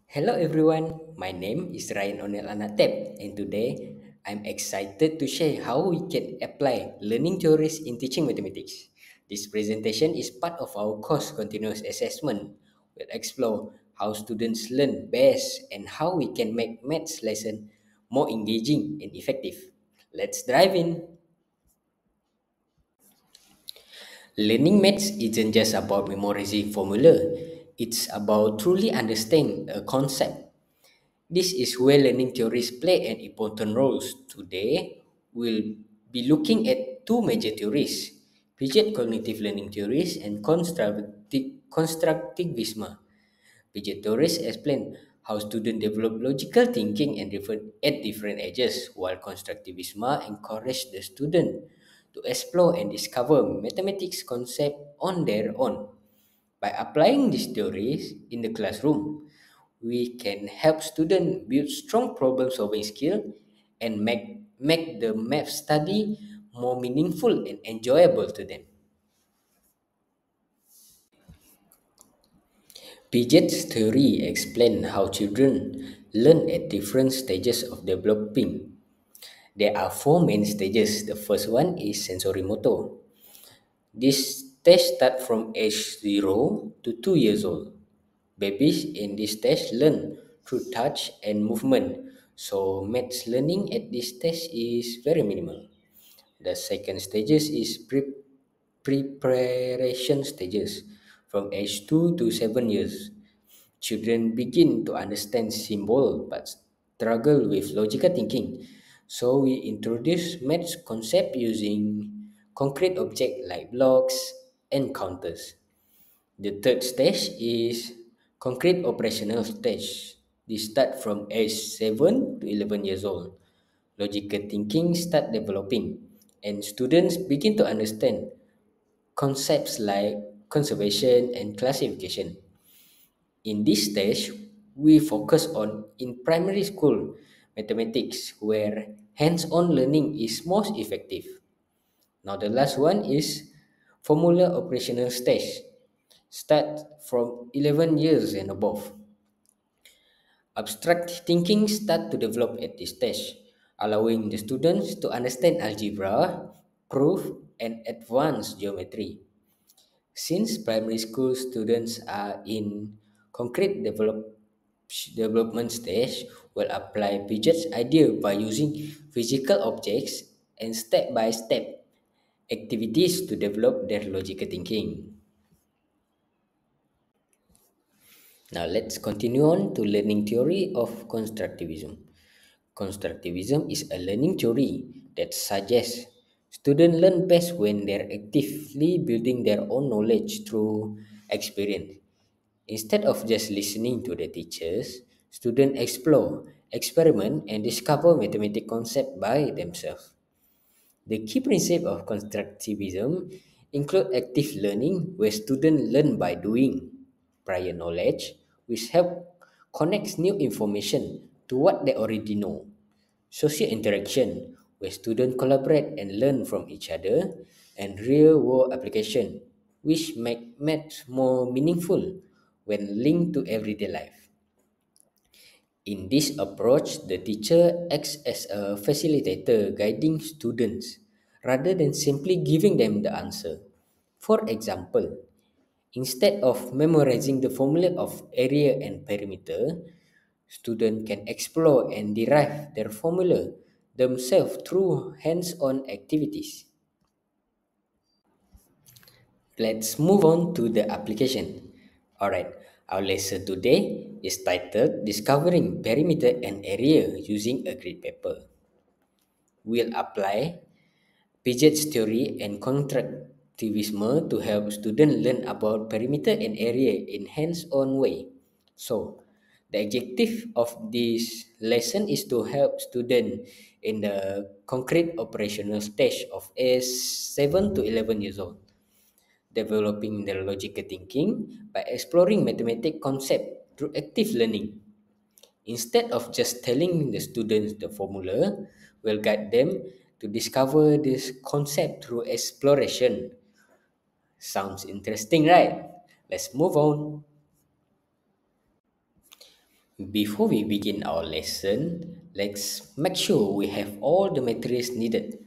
Hello everyone, my name is Ryan Onel Anatep and today I'm excited to share how we can apply learning theories in teaching mathematics. This presentation is part of our course continuous assessment. We'll explore how students learn best and how we can make maths lesson more engaging and effective. Let's dive in. Learning maths isn't just about memorizing formula, it's about truly understanding a concept. This is where learning theories play an important role. Today, we'll be looking at two major theories, Piaget cognitive learning theories and constructivism. Piaget theories explain how students develop logical thinking at different ages, while constructivism encourages the student to explore and discover mathematics concepts on their own. By applying these theories in the classroom, we can help students build strong problem-solving skill and make the math study more meaningful and enjoyable to them. Piaget's theory explains how children learn at different stages of developing. There are four main stages. The first one is sensorimotor. This stage starts from age 0 to 2 years old. Babies in this stage learn through touch and movement, so maths learning at this stage is very minimal. The second stages is preparation stages from age 2 to 7 years. Children begin to understand symbol but struggle with logical thinking. So we introduce maths concept using concrete objects like blocks and counters. The third stage is concrete operational stage. This start from age 7 to 11 years old. Logical thinking start developing and students begin to understand concepts like conservation and classification. In this stage, we focus on in primary school mathematics where hands-on learning is most effective. Now the last one is formula operational stage. Start from 11 years and above. Abstract thinking start to develop at this stage, allowing the students to understand algebra, proof, and advanced geometry. Since primary school students are in concrete development stage, will apply Piaget's idea by using physical objects and step-by-step activities to develop their logical thinking. Now let's continue on to learning theory of constructivism. Constructivism is a learning theory that suggests students learn best when they're actively building their own knowledge through experience. Instead of just listening to the teachers, students explore, experiment, and discover mathematical concepts by themselves. The key principle of constructivism include active learning where students learn by doing prior knowledge, which help connects new information to what they already know. Social interaction where students collaborate and learn from each other, and real world application which make math more meaningful when linked to everyday life. In this approach, the teacher acts as a facilitator guiding students rather than simply giving them the answer. For example, instead of memorizing the formula of area and perimeter, students can explore and derive their formula themselves through hands-on activities. Let's move on to the application. Alright, our lesson today is titled Discovering Perimeter and Area Using a Grid Paper. We'll apply Piaget's theory and constructivism to help students learn about perimeter and area in hands-on way. So, the objective of this lesson is to help students in the concrete operational stage of age 7 to 11 years old, developing their logical thinking by exploring mathematical concept through active learning. Instead of just telling the students the formula, we'll guide them to discover this concept through exploration. Sounds interesting, right? Let's move on. Before we begin our lesson, let's make sure we have all the materials needed.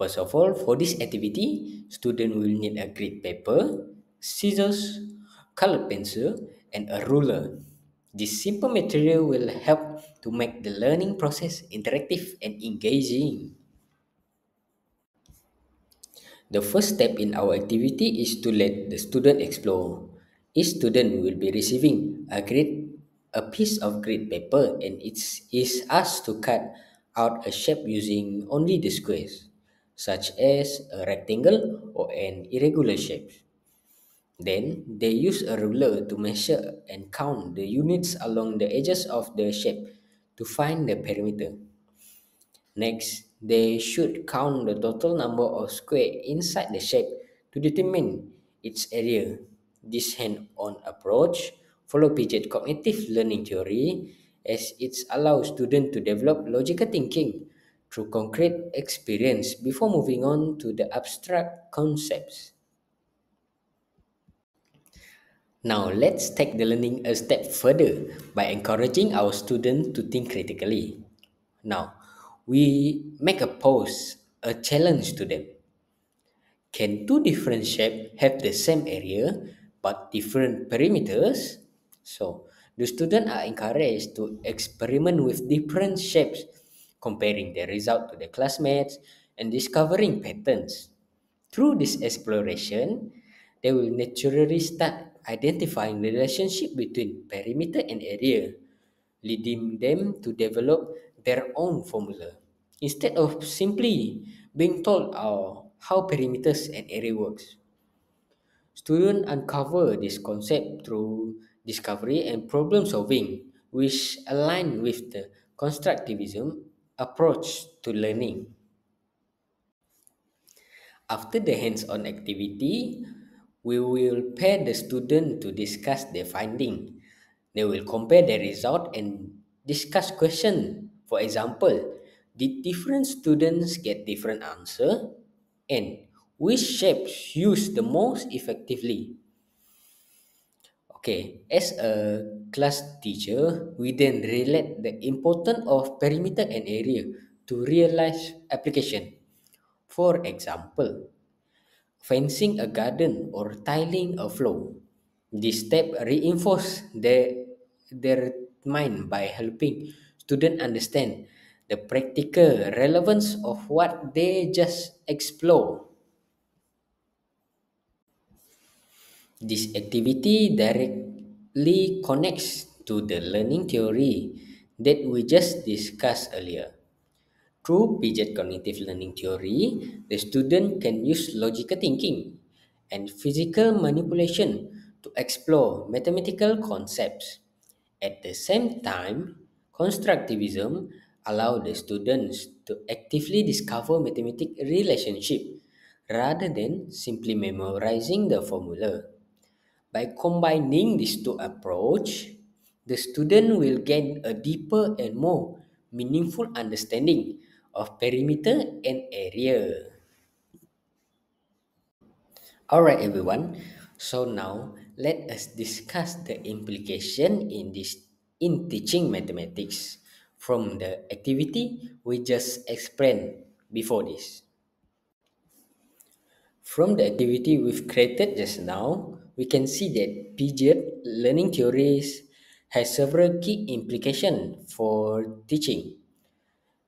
First of all, for this activity, student will need a grid paper, scissors, colored pencil, and a ruler. This simple material will help to make the learning process interactive and engaging. The first step in our activity is to let the student explore. Each student will be receiving a piece of grid paper, and it is asked to cut out a shape using only the squares, such as a rectangle or an irregular shape. Then they use a ruler to measure and count the units along the edges of the shape to find the perimeter. Next, they should count the total number of squares inside the shape to determine its area. This hand-on approach follows Piaget cognitive learning theory as it allows students to develop logical thinking through concrete experience before moving on to the abstract concepts. Now, let's take the learning a step further by encouraging our students to think critically. Now, we make a challenge to them. Can two different shapes have the same area but different perimeters? So, the students are encouraged to experiment with different shapes, comparing their result to their classmates and discovering patterns. Through this exploration, they will naturally start identifying the relationship between perimeter and area, leading them to develop their own formula instead of simply being told how perimeters and area works. Students uncover this concept through discovery and problem solving, which align with the constructivism approach to learning. After the hands-on activity, we will pair the student to discuss their finding. They will compare their result and discuss question. For example, did different students get different answer? And which shapes used the most effectively? Okay, as a class teacher, we then relate the importance of perimeter and area to real life application. For example, fencing a garden or tiling a floor. This step reinforce their mind by helping students understand the practical relevance of what they just explore. This activity directly connects to the learning theory that we just discussed earlier. Through Piaget cognitive learning theory, the student can use logical thinking and physical manipulation to explore mathematical concepts. At the same time, constructivism allows the students to actively discover mathematical relationship rather than simply memorizing the formula. By combining these two approaches, the student will gain a deeper and more meaningful understanding of perimeter and area. Alright everyone, so now let us discuss the implication in teaching mathematics from the activity we just explained before this. From the activity we've created just now, we can see that Piaget learning theories has several key implications for teaching.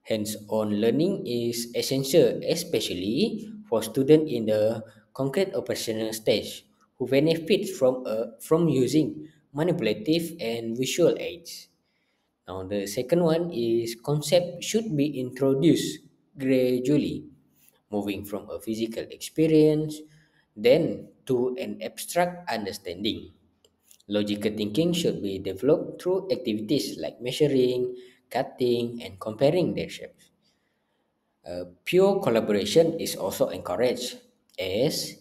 Hands-on learning is essential, especially for students in the concrete operational stage who benefit from using manipulative and visual aids. Now, the second one is concept should be introduced gradually, moving from a physical experience then to an abstract understanding. Logical thinking should be developed through activities like measuring, cutting, and comparing their shapes. Pure collaboration is also encouraged as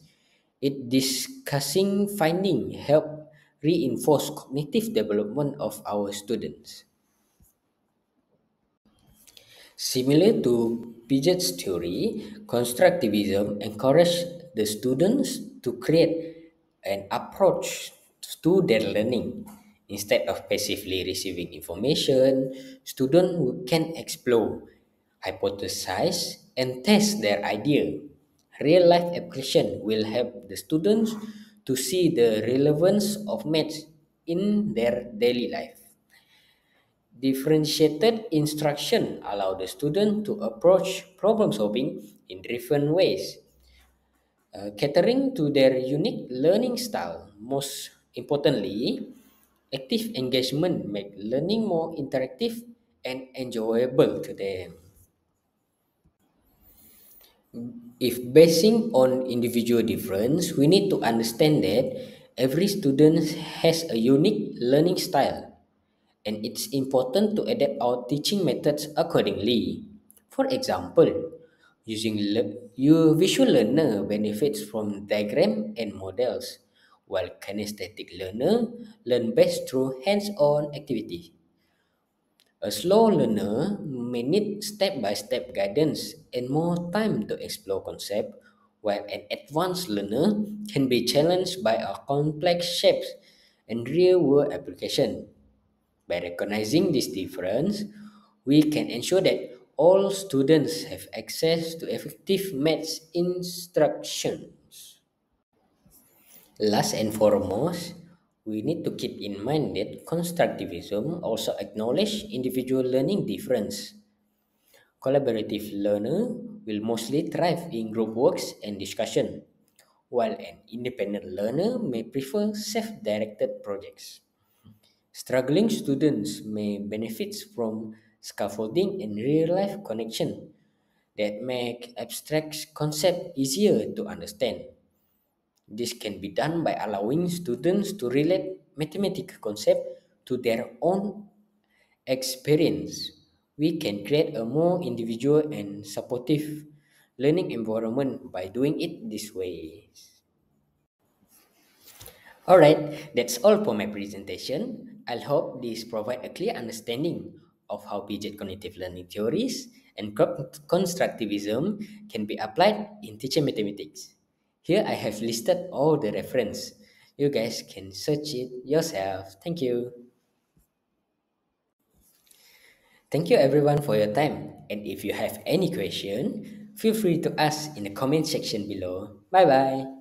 it discussing finding help reinforce cognitive development of our students. Similar to Piaget's theory, constructivism encouraged the students to create an approach to their learning. Instead of passively receiving information, students can explore, hypothesize, and test their idea. Real life application will help the students to see the relevance of maths in their daily life. Differentiated instruction allow the student to approach problem solving in different ways, catering to their unique learning style. Most importantly, active engagement make learning more interactive and enjoyable to them. If basing on individual difference, we need to understand that every student has a unique learning style, and it's important to adapt our teaching methods accordingly. For example, your visual learner benefits from diagram and models, while kinesthetic learner learn best through hands-on activity. A slow learner may need step-by-step guidance and more time to explore concept, while an advanced learner can be challenged by a complex shapes and real-world application. By recognizing this difference, we can ensure that all students have access to effective maths instructions. Last and foremost, we need to keep in mind that constructivism also acknowledges individual learning difference. Collaborative learner will mostly thrive in group works and discussion, while an independent learner may prefer self-directed projects. Struggling students may benefit from scaffolding and real-life connection that make abstract concepts easier to understand. This can be done by allowing students to relate mathematical concepts to their own experience. We can create a more individual and supportive learning environment by doing it this way. Alright, that's all for my presentation. I hope this provide a clear understanding of how Piaget cognitive learning theories and constructivism can be applied in teaching mathematics. Here I have listed all the reference. You guys can search it yourself. Thank you. Thank you everyone for your time. And if you have any question, feel free to ask in the comment section below. Bye bye.